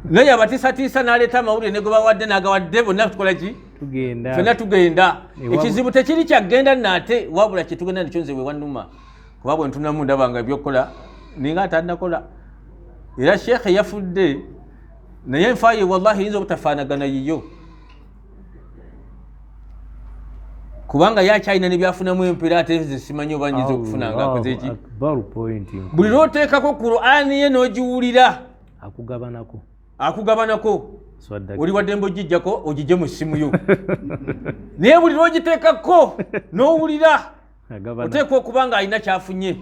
naye abatisatiisa n'aleeta amawulire ne gwe bawadde n'agawadde bonna tukola ki fenna tugenda ekizibu tekiri kyagenda naate wabula kyetugenda nekyo nze bwe wannuma kuba bwe ntunamu ndaba nga byokkola ninga atannakola era sheekhe yafudde naye enfaaye wallahi yinza obutafaanagana yiyo kubanga yakyalina nebyafunamu empera ate zisimanyi oba nyiza okufuna nga akoze ki buli lwoteekako Qur'ani ye n'ogiwulira akugabanako oli wadde mba ogijjako ogijje mu ssimu yo naye buli lwogiteekako n'owulira oteekwa okuba nga alina kyafunye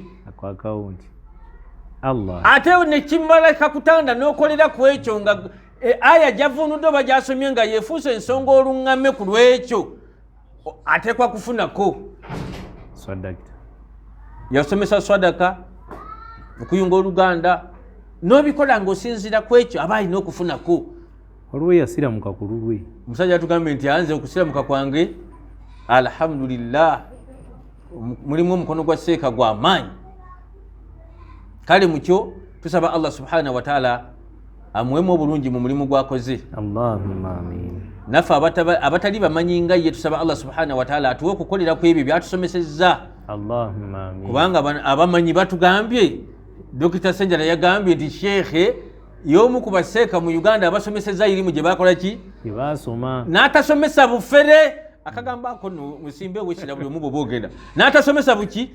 ate nekimala kakutanda n'okolera ku ekyo nga aya gyavunudde oba gyasomye nga yeefuuse ensonga oluŋŋame ku lwekyo ateekwa kufunako yasomesa swadaka okuyunga oluganda n'obikola ng'osinziira ku ekyo aba alina okufunako olwo yasiramuka ku lulwe omusajja atugambye nti anze okusiramuka kwange alhamdulillah mulimu omukono gwa seeka gwa maanyi kale mukyo tusaba Allah subhanahu wa ta'ala amuwemu obulungi mu mulimu gwakoze Allahumma amin nafe abatali bamanyi nga ye tusaba Allah subhanahu wa ta'ala atuwe okukolera ku ebyo byatusomesezza Allahumma amin kubanga abamanyi batugambye Dr. Senjala yagambye nti sheekhe y'omu ku baseeka mu Uganda abasomesezza irimu gye bakola ki basoma n'atasomesa bufere akagambako musimbe wekira buli omu bwoba ogenda n'atasomesa buki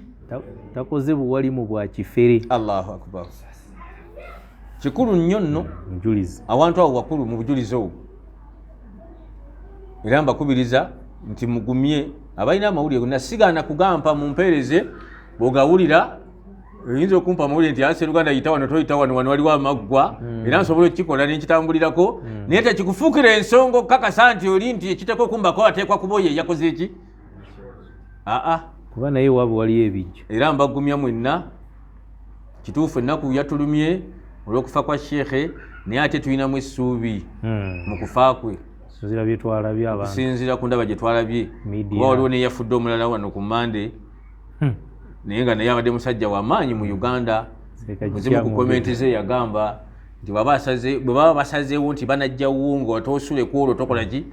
takoze buwalimu bwa kifere Allahu akbar kikulu nnyo nno mujulizi awantu awo wakulu mu bujulizi obwo era mbakubiriza nti mugumye abalina amawulire gonna sigaana kugampa mumpeereze bw'ogawulira oyinza okumpa amawulire nti ase Luganda yita wano toyita wano waliwo amaggwa era nsobola okukikola nenkitambulirako naye tekikufuukira ensonga okukakasa nti oli nti ekiteekwa okumbako ateekwa kuba oyo yakoze eki kuba naye waabwe waliyo ebijjo era mbagumya mwenna kituufu ennaku yatulumye olw'okufa kwa sheekhe naye ate tulinamu essuubi mu kufa kwe kusinziira ku ndaba gye twalabye kuba waliwo neyafudde omulala wano ku Mande naye nga naye abadde musajja w'amaanyi mu Uganda muzimu ku komenti ze yagamba nti bwe baba basazeewo nti banajjawo nga toosule ku olwo tokola ki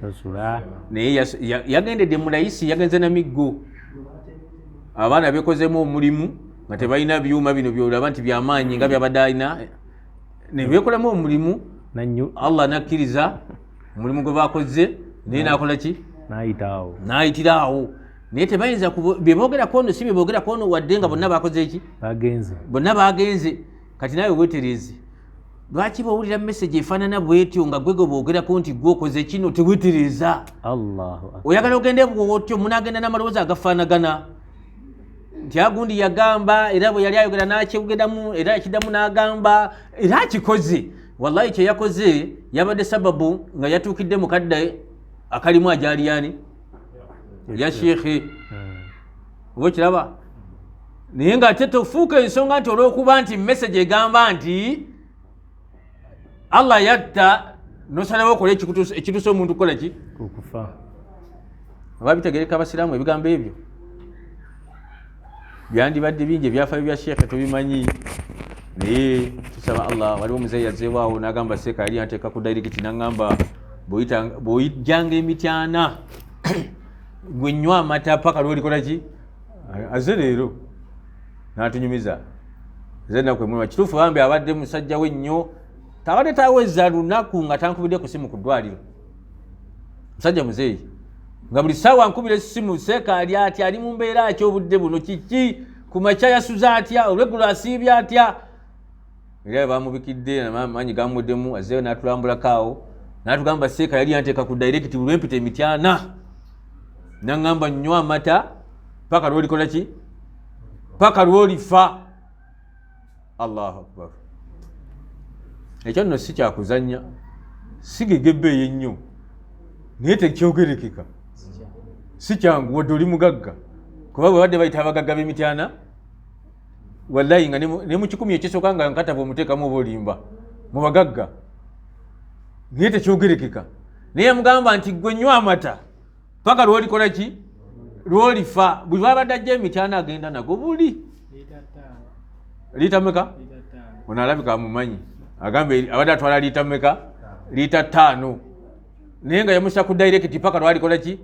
naye yagendedde mu layisi yagenze na miggo abaana beekozeemu omulimu nga tebalina byuma bino byolaba nti byamaanyi nga byabadde alina ne beekolamu omulimu Allah nakkiriza omulimu gwe bakoze naye nakola ki n'ayitira awo naye tebayinza bye boogerako ono si bye boogerako ono wadde nga bonna bakoze eki bonna bagenze kati nawe weetereze lwaki bawulira message efaanana bwetyo nga gwe boogerako nti gwe okoze kino teweetereza oyagala ogende bwotyo munaagenda n'amaloboozi agafaanagana nti agundi yagamba era bwe yali ayogera n'akyogeramu era ekiddamu n'agamba era akikoze wallahi kye yakoze yabadde sababu nga yatuukidde mukadde akalimu ajaali yani ya sheekhe oba okiraba naye nga ate tofuuka ensonga nti olw'okuba nti message egamba nti Allah yatta nosalawo okola ekituusa omuntu kukola ki okufa oba bitegereka abasiraamu ebigambo ebyo byandibadde bingi ebyafaayo bya sheekhe tubimanyi naye tusaba Allah waliwo omuzeeyi yazzeewaawo n'agamba seeka yali anteeka ku direct n'agamba bw'oyijjanga emityana gwe nnywa amata paka lwolikola ki aze leero n'atunyumiza ze nnaku emuluma kituufu bambi abadde musajja we nnyo tabadde taweza lunaku nga tankubidde ku simu ku ddwaliro musajja muzeeyi nga buli ssaawa nkubira essimu seeka ali atya ali mu mbeera ki obudde buno kiki ku makya yasuza atya olweggulo asiibye atya era bamubikidde amaanyi gamuddemu azeeyo n'atulambulako awo n'atugamba seeka yali yanteeka ku direct lwempita emityana n'aŋŋamba nnywa amata paka lwolikola ki paka lwolifa Allahu akbar ekyo nno si kyakuzannya sigegebe ennyo naye tekyogerekeka si kyangu wadde oli mugagga kuba bwe badde bayita abagagga b'emityana wallahi nga ne mu 10 ekisooka nga nkatava omuteekamu oba olimba mu bagagga naye tekyogerekeka naye mugamba nti gwe nnywa amata paka lwolikola ki lwolifa buli babadde ajja emityana agenda nago buli liita meka ono alabika amumanyi agambe abadde atwala liita meka lita 5 naye nga yamusa ku direct paka lwalikola ki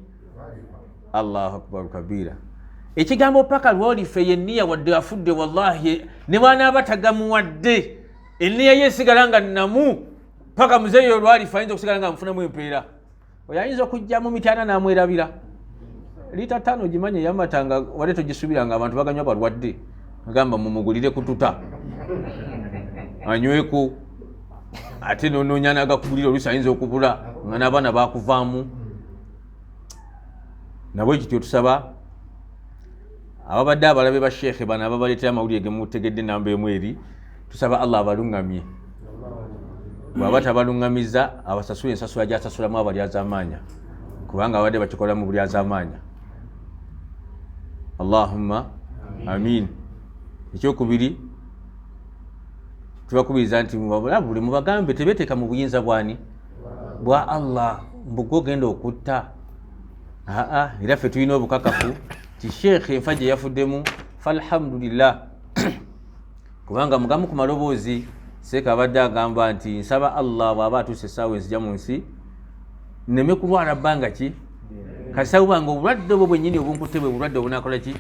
Allahu akbar kabira ekigambo paka lwolife yenniya wadde afudde wallahi ne bwana abatagamuwadde enniya yesigala nga namu paka muzeeyo lwalife ayinza okusigala nga amufunamu empeera oyo ayinza okujja mu mitana namwerabira lita 5 gimanye yamatanga wale togisubiranga abantu baganywa balwadde agamba mumugulire kututa anyweko ate nonyana agakugulira oluusi ayinza okubula nga n'abaana bakuvaamu nabo ekityo tusaba ababadde abalabe ba sheekhe bano ababaleetera amawulire gemutegedde namba emu eri tusaba Allah abalungamye bwaba tabalungamiza abasasula ensasula gyasasulamu abali azamaanya kubanga abadde bakikola mu buli azamaanya Allahumma amin ekyokubiri tubakubiriza nti mubabulabule mubagambe tebeteeka mu buyinza bwani bwa Allah mbugo genda okutta era ffe tulina obukakafu ti sheekhe enfa gye yafuddemu falhamdulillah kubanga mugamu ku maloboozi seeka abadde agamba nti nsaba Allah bw'aba atuuse essaawa enzija mu nsi nneme kulwala bbanga ki kasa bubanga obulwadde obwo bwennyini obunkutte bwe bulwadde obunakola ki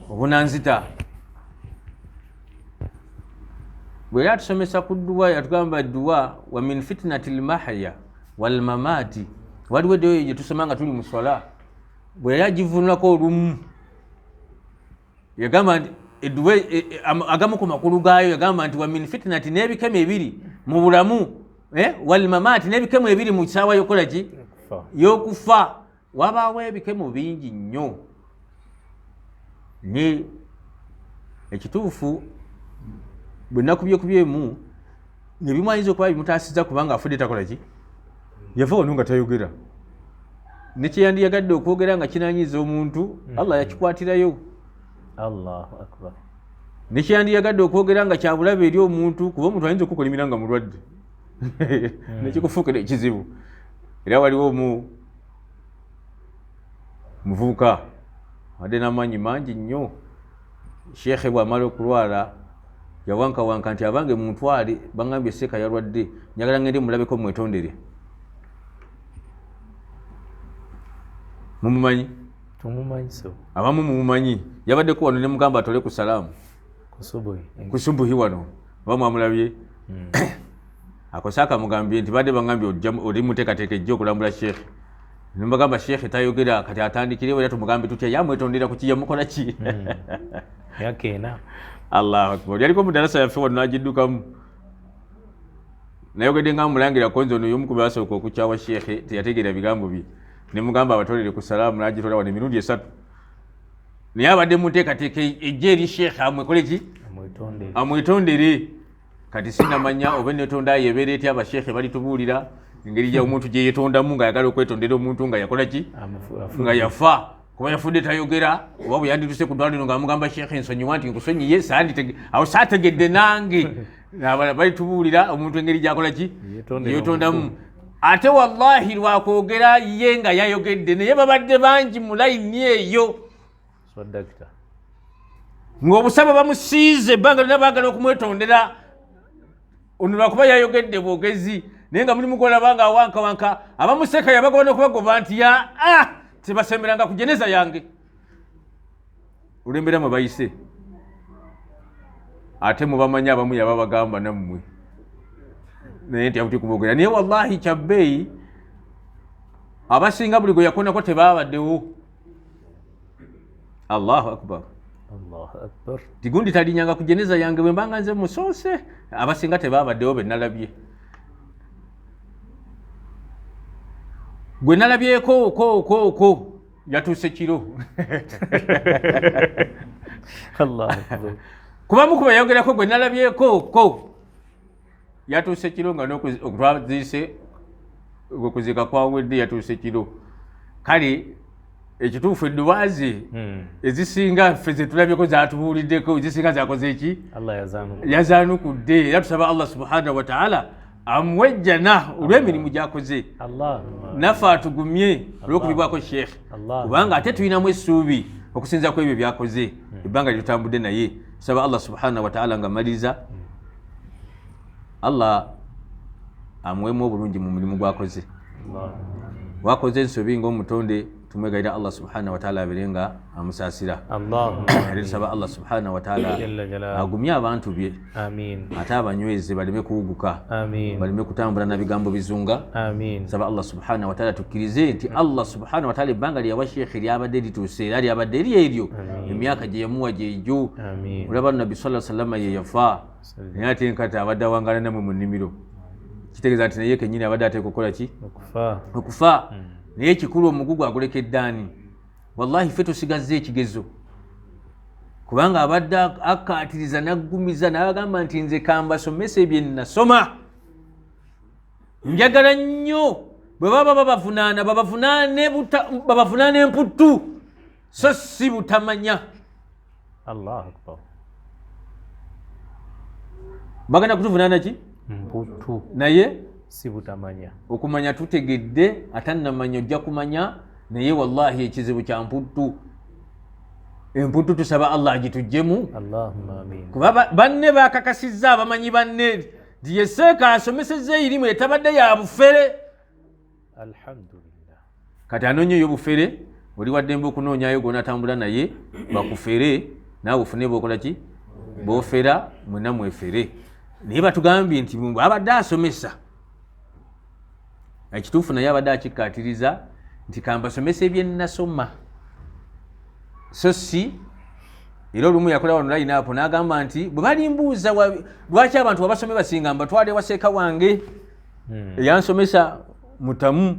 obunanzita bwe yatusomesa ku dduwa yatugamba dduwa wa min fitnati lmahya walmamaati waliwo eddeyo gye tusoma nga tuli mu swala bwe yali agivunulako olumu yagamba nti edduwa agamu ku makulu gaayo yagamba nti wa min fitnati n'ebikemo ebiri mu bulamu walmamaati n'ebikemo ebiri mu kisaawa yokola ki y'okufa wabaawo ebikemo bingi nnyo ne ekituufu bwe nakubyekubyemu nebimu ayinza okuba bimutaasiza kubanga afudde takola ki yava wano nga tayogera nekyeyandiyagadde okwogera nga kinanyiza omuntu Allah yakikwatirayo Allahu akbar nekyeyandiyagadde okwogera nga kyabulabe eri omuntu kuba omuntu ayinza okukolimira nga mulwadde nekikufuukira ekizibu era waliwo muvubuka wadde n'amaanyi mangi nnyo sheekhe bw'amala okulwala yawankawanka nti abange muntwale bangambye seeka yalwadde njagala ngende mulabeko mwetondere mumumanyi tumumanyi so abamu mumumanyi yabaddeko wano ne mugamba atole ku salaamu ku subuhi wano oba mwamulabye akosaaka mugambye nti badde bangambye oli muteekateeka ejja okulambula sheekhe nembagamba sheekhe tayogera kati atandikirewo era tumugambe tutya yamwetondera ku kiyamukola ki yakeena Allahu akbar yaliko mudarasa yaffe wano nagiddukamu nayogedde nga mulangira konzo ono y'omu ku basooka okukyawa sheekhe teyategeera bigambo bye ne mugamba abatolere ku salaamu n'agitola wano emirundi 3 naye abadde muteekateeka ejja eri sheekhe amwekole ki amwetondere kati sinamanya oba netonda yebeera etya abasheekhe balitubuulira engeri gy'omuntu gye yeetondamu ng'ayagala okwetondera omuntu nga yakola ki nga yafa kuba yafudde tayogera oba bwe yandituse ku ddwaliro ng'amugamba sheekhe nsonyiwa nti nkusonyiye awo saategedde nange balitubuulira omuntu engeri gyakola ki yeetondamu ate wallahi lwakwogera ye nga yayogedde naye babadde bangi mu layini eyo ng'obusaba bamusiize ebbanga lyonna baagala okumwetondera ono lwakuba yayogedde bwogezi naye nga mulimu gwolaba nga awankawanka abamuseeka yabagoba n'okubagoba nti tebasemeranga ku jeneza yange olw'embeeramu bayise ate mubamanyi abamu yababagamba nammwe naye nti abuti kubogera naye wallahi kyabbeeyi abasinga buli gwe yakonako tebabaddewo Allahu akbar tigundi talinyanga ku jeneza yange bwe mbanga nze musoose abasinga tebabaddewo be nalabye gwe nalabyeko yatuuse kiro kubamu kuba yayogerako gwe nalabyeko yatuuse kiro nga nokutwaziise okuziika kwawedde yatuuse kiro kale ekituufu eddobaazi ezisinga ffe zetulabyeko zatubuuliddeko ezisinga zakoze eki yazanukudde era tusaba Allah subhanahu wa ta'ala amwejjana olw'emirimu gyakoze naffe atugumye olw'okubibwako sheekhe kubanga ate tulinamu essuubi okusinza ku ebyo byakoze ebbanga lyetutambudde naye tusaba Allah subhanahu wa ta'ala nga maliriza Allah amuwemu obulungi mu mulimu gwakoze. Wakoze ensobi ng'omutonde tumwegaira Allah subhanahu wa ta'ala aberenga amusaasira. Tusaba Allah subhanahu wa ta'ala agumye abantu bye, ate abanyweze baleme kuwuguka, baleme kutambula na bigambo bizunga. Saba Allah subhanahu wa ta'ala tukkirize nti Allah subhanahu wa ta'ala ebbanga lyawa sheekhe lyabadde lituuse era lyabadde lyeryo emyaka gye yamuwa gyegyo. Olaba Nabbi sallallahu alaihi wasallam ye yafa naye ate nkati abadde awangala namwe mu nnimiro, kitegeeza nti naye kennyini abadde ateeka okukola ki? Okufa. Naye ekikulu omugugu agulekedde ani? Wallahi ffe tusigazze ekigezo, kubanga abadde akkaatiriza n'aggumiza n'abagamba nti nze kambasomese bye nasoma. Njagala nnyo bwe baba babavunaana babavunaane emputtu so si butamanya. Allahu akbar. Bagenda kutuvunaana ki? Mputtu naye si butamanya. Okumanya tutegedde, atannamanya ojja kumanya, naye wallahi ekizibu kya mputtu. Emputtu tusaba Allah agitugjemu. Allahumma amin. Kuba banne bakakasizza abamanyi banne nti ye Seeka asomesezza erimu etabadde ya bufere. Alhamdulillah. Kati anoonyeyo bufere, oli waddembe okunoonyayo gw'onatambula naye bakufere, naawe ofune bw'okola ki? Bw'ofera mwenna mwefere. Naye batugambye nti abadde asomesa ekituufu naye abadde akikkaatiriza nti kambasomesa ebye nasoma so si. Era olumu yakola wano layinaapo n'agamba nti bwe balimbuuza lwaki abantu wabasome basinga mbatwala ewa Seeka wange eyansomesa Mutamu,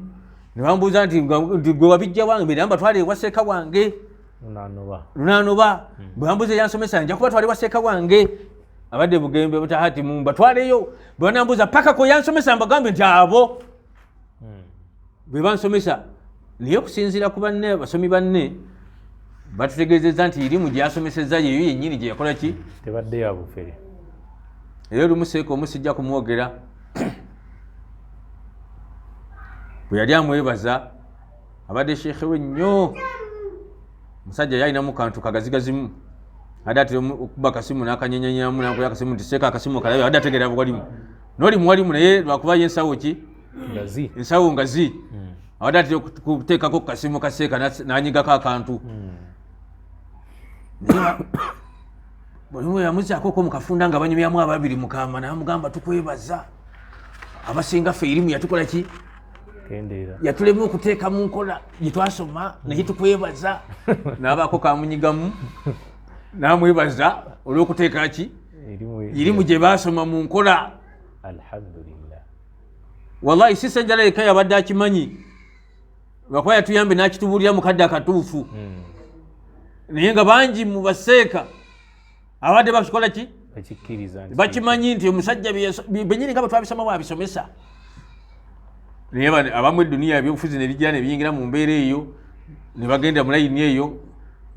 ne bambuuza nti gwe wabijja wange era mbatwala ewa Seeka wange Lunaanoba. Bwe bambuuza eyansomesa nja kubatwala ewa Seeka wange. Abadde bugembe butahati mumbatwaleyo, bwe banambuuza paka ko yansomesa mbagambe nti abo bwe bansomesa. Naye okusinziira ku banne abasomi banne batutegeezezza nti erimu gye yasomesezza yeyo yennyini gye yakola ki? Tebadde ya bufere. Era olumu Seeka omu sijja kumwogera bwe yali amwebaza abadde sheekhe we nnyo, musajja yalinamu kantu kagazigazimu, adde atera okuba akasimu n'akanyenyanyamu n'akola akasimu nti Seeka akasimu kalabe, adde ategeera bwalimu n'oli muwalimu naye lwakuba ye ensawo ki? Ensawo ngazi. Adde atera okuteekako ku kasimu ka Seeka n'anyigako akantu. Bwalimu yamuzaako mu kafunda nga banyumyamu ababiri Mukama n'amugamba tukwebaza, abasinga ffe erimu yatukola ki? Yatulema okuteeka mu nkola gye twasoma naye tukwebaza. N'abaako kamunyigamu n'amwebaza olw'okuteeka ki? Erimu gye baasoma mu nkola. Alhamdulillah. Wallahi si Ssenjala yekka yabadde akimanyi, lwakuba yatuyambe n'akitubuulira mu kadde akatuufu. Naye nga bangi mu baseeka abadde bakikola ki? Bakimanyi nti omusajja bennyini nga bwe twabisoma bwabisomesa. Naye abamu edduniya ebyobufuzi ne bijja ne biyingira mu mbeera eyo, ne bagenda mu layini eyo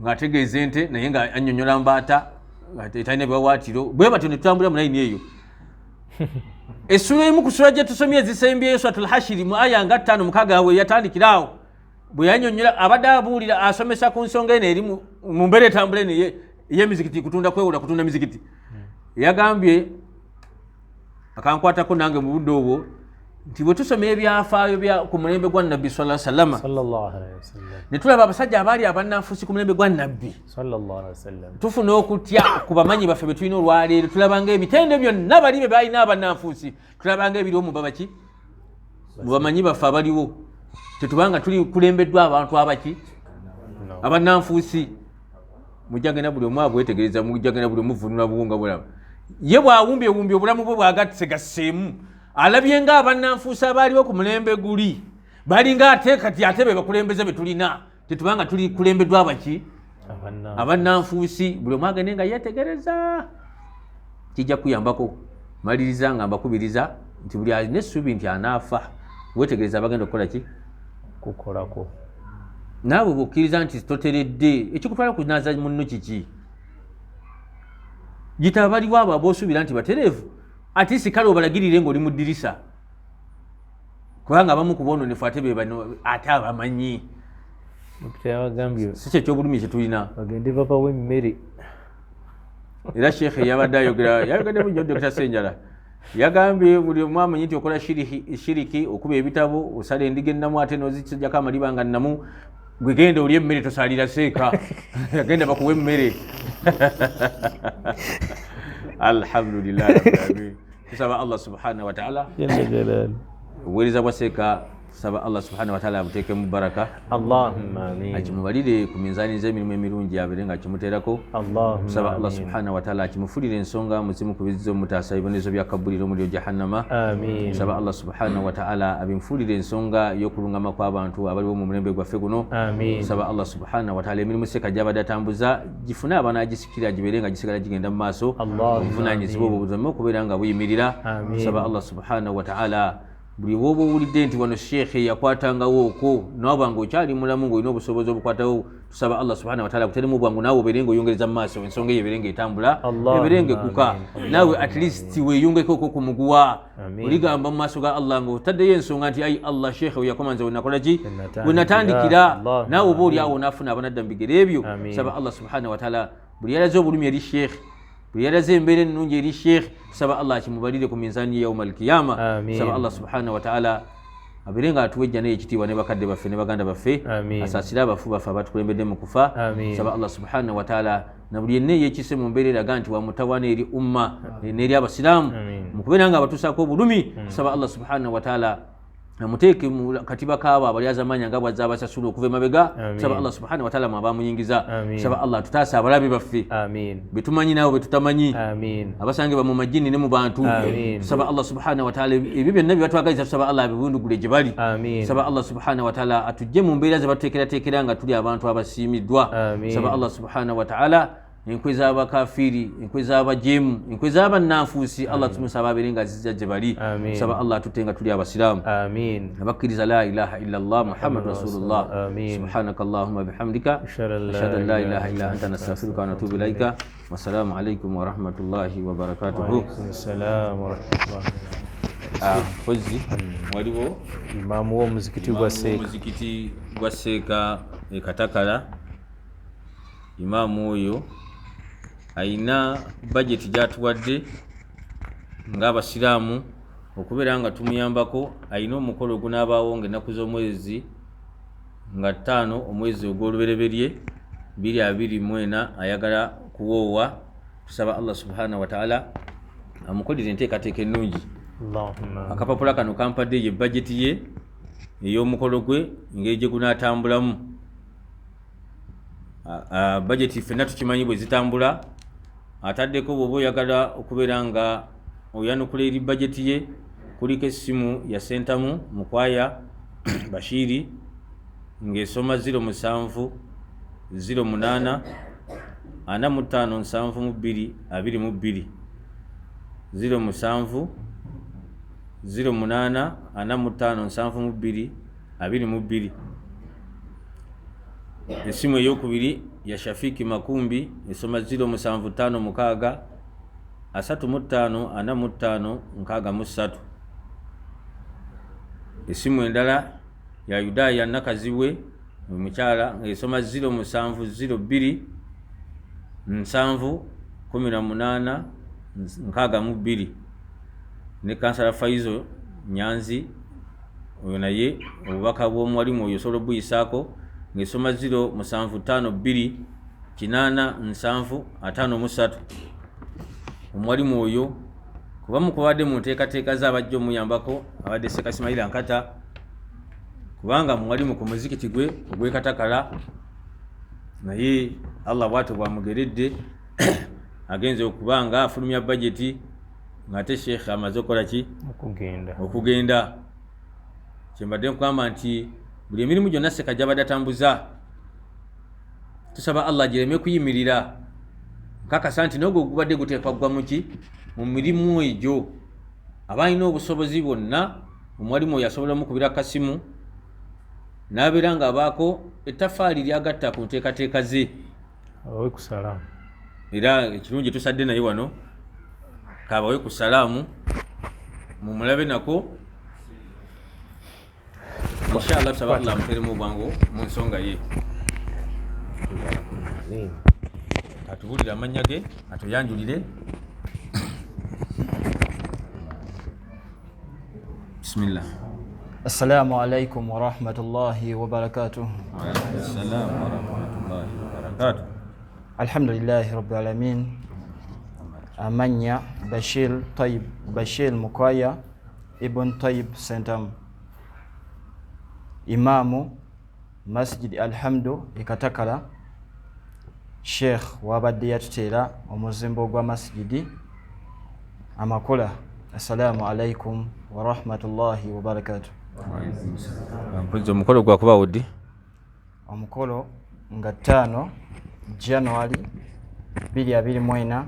ng'ategeeza ente naye nga annyonnyola mbaata etalina biwawaatiro, bwe batyo ne tutambulira mu layini eyo. Essula emu ku ssula gye tusomye ezisembyeyo Suratul Hashiri mu aya nga 5-6 we yatandikirawo, bwe yannyonnyola abadde abuulira asomesa ku nsonga eno eri mu mbeera etambula eno ey'emizikiti, kutunda kwewula kutunda mizikiti. Yagambye akankwatako nange mu budde obwo nti bwe tusoma ebyafaayo ku mulembe gwa Nabbi sallallahu alaihi wasallam ne tulaba abasajja abaali abannanfuusi ku mulembe gwa Nabbi sallallahu alaihi wasallam, tufuna okutya ku bamanyi baffe be tulina olwaleero. Tulabanga ebitende byonna bali be balina abannanfuusi, tulabanga ebiriwo mu babaki? Mu bamanyi baffe abaliwo. Tetubanga tuli kulembeddwa abantu abaki? Abannanfuusi. Mujjagenda buli omu abwetegereza, mujjagenda buli omuvunula buwunga bulaba. Ye bwawumbye obulamu bwe bwagasegaseemu, alabye nga abannanfuusi abaaliwo ku mulembe guli balinga ate kati ate be bakulembeze be tulina. Tetubanga tuli kulembeddwa abaki? Abannanfuusi. Buli omu agende nga yeetegereza. Kijja kuyambako. Maliriza nga mbakubiriza nti buli alina essuubi nti anaafa, weetegereza abagenda okukola ki? Kukolako. Naawe bw'okkiriza nti toteredde, ekikutwala kunaaza munno kiki? Gita baliwo abo ab'osuubira nti batereevu, ate si kale obalagirire ng'oli mu ddirisa, kubanga abamu ku boononefu ate be bano ate abamanyi. Si kyekyobulumi kye tulina. Bagende babawo emmere. Era sheekhe yabadde ayogedde mu Dr. Ssenjala yagambye buli omu amanyi nti okola shiriki okuba ebitabo osala endiga ennamu ate nozijjako amaliba nga nnamu gwe genda oli emmere tosalira seeka yagenda bakuwa emmere alhamdulillahi rabbil alamin tusaba Allah subhanahu wa ta'ala obuweereza bwa seeka saba Allah subhanahu wa ta'ala abuteeke mu baraka Allahumma amin akimubalire ku minzaani z'emirimu emirungi abeere nga kimuteerako saba Allah subhanahu wa ta'ala akimufulire ensonga muzimu ku bizizo mutaasa ebibonezo bya kabuliro omuliro jahannama amin saba Allah subhanahu wa ta'ala abimufulire ensonga y'okulungama kw'abantu abaliwo mu mulembe gwaffe guno amin saba Allah subhanahu wa ta'ala emirimu seeka gy'abadde atambuza gifune abaana agisikira gibeere nga gisigala gigenda mu maaso obuvunaanyizibwa obwo buzame okubeera nga buyimirira saba Allah subhanahu wa ta'ala buli woba owulidde nti wano sheekhe yakwatangawo okwo nawe banga okyali mulamu ng'olina obusobozi obukwatawo tusaba Allah subhanahu wa ta'ala buteremu bwangu naawe obeere ng'oyongereza mu maaso ensonga eyo ebeere ng'etambula ebeere ng'ekuka naawe at least weeyongekeko ku muguwa oligamba mu maaso ga Allah ng'otaddeyo ensonga nti ayi Allah sheekhe weyakomanza wenakola ki wenatandikira naawe oba oli awo naafuna abanadda mu bigere ebyo saba Allah subhanahu wa ta'ala buli yalaze obulumi eri sheekhe buli yalaze embeera ennungi eri sheekhe saba Allah akimubalire ku minzaani yauma alkiyama saba Allah subhanahu wa ta'ala abeere nga atuwejja naye ekitiibwa ne bakadde baffe ne baganda baffe asaasire abafu baffe abatukulembedde mu kufa saba Allah subhanahu wa ta'ala na buli yenna eyeekise mu mbeera eraga nti wamutawaana eri umma n'eri abasiraamu mu kubeera nga abatuusaako obulumi saba Allah subhanahu wa ta'ala amuteeke mu katiba kaabo abali azamanya nga bwazza abasasula okuva emabega saba Allah subhanahu wa ta'ala mwabamuyingiza saba Allah tutaase abalabe baffe betumanyi nabo betutamanyi abasangibwa mu majini ne mu bantu saba Allah subhanahu wa ta'ala ebyo byonna byatwagaliza tusaba Allah abibundugule gye bali saba Allah subhanahu wa ta'ala atujje mu mbeera ze batuteekerateekera nga tuli abantu abasiimiddwa saba Allah subhanahu wa ta'ala enkwe z'abakafiri enkwe z'abajeemu enkwe z'abannanfuusi Allah tumusaba abeere nga azizza gye bali saba Allah atutte nga tuli abasiraamu abakkiriza la ilaha illa Allah muhammad rasulullah subhanaka allahumma bihamdika ashhadu an la ilaha illa anta nastaghfiruka wa natubu ilaika wassalamu alaikum wa rahmatullahi wa barakatuhu pozi waliwo imaamu w'omuzikiti gwa Seeka e Katakala imaamu oyo ayina budget gyatuwadde ng'abasiraamu okubeera nga tumuyambako. Ayina omukolo ogunaabaawo ng'ennaku z'omwezi nga 5 omwezi ogw'olubereberye 2024 ayagala kuwoowa. Tusaba Allah subhanahu wa ta'ala amukolere enteekateeka ennungi. Akapapula kano kampadde ye budget ye ey'omukolo gwe engeri gye gunaatambulamu. Budget ffenna tukimanyi bwe zitambula. Ataddeko bw'oba oyagala okubeera nga oyanukula eri budget ye kuliko essimu ya Sentamu Mukwaya Bashiri ng'esoma 07 08 45 72 22 07 08 45 72 22. Esimu ey'okubiri ya Shafiki Makumbi esoma 0756 35 45 63. Esimu endala ya Yudaya Nakazibwe omukyala esoma 0702 7 18 62. Ne Kansala Faizo Nyanzi oyo naye obubaka bw'omwalimu oyo osobola obuyisaako ng'esoma 0752 8 7 omwalimu oyo kuba mukubadde mu nteekateeka z'abajja omuyambako abadde Seeka Ismail Ankata kubanga mwalimu ku muzikiti gwe ogw'Ekatakala naye Allah bw'atyo bwamugeredde agenze okuba nga afulumya budget ng'ate Sheikh amaze okukola ki okugenda. Kyembadde nkugamba nti buli emirimu gyonna Seeka gy'abadde atambuza tusaba Allah gireme kuyimirira. Nkakasa nti n'ogwo gubadde guteekwa gwa muki mu mirimu egyo. Abalina obusobozi bonna omwalimu oyo asobola mukubira kasimu n'abeera ng'abaako ettafaali lyagatta ku nteekateeka ze. Abawe ku salaamu. Era ekirungi tusadde naye wano kabawe ku salaamu mumulabe nako. Inshallah tusaba Allah amuteremu obwangu mu nsonga ye. Atubulire amannya ge atuyanjulire. بسم الله. السلام عليكم ورحمة الله وبركاته. وعليكم السلام ورحمة الله وبركاته. الحمد لله رب العالمين. أمانيا بشير طيب بشير مكوايا ابن طيب سنتم إمام مسجد الحمد إكتكلا شيخ وابدي يتتيلا ومزنبو مسجدي أماكولا. السلام عليكم ورحمة الله وبركاته. Omukolo gwakuba wuddi? Omukolo nga 5 January 2024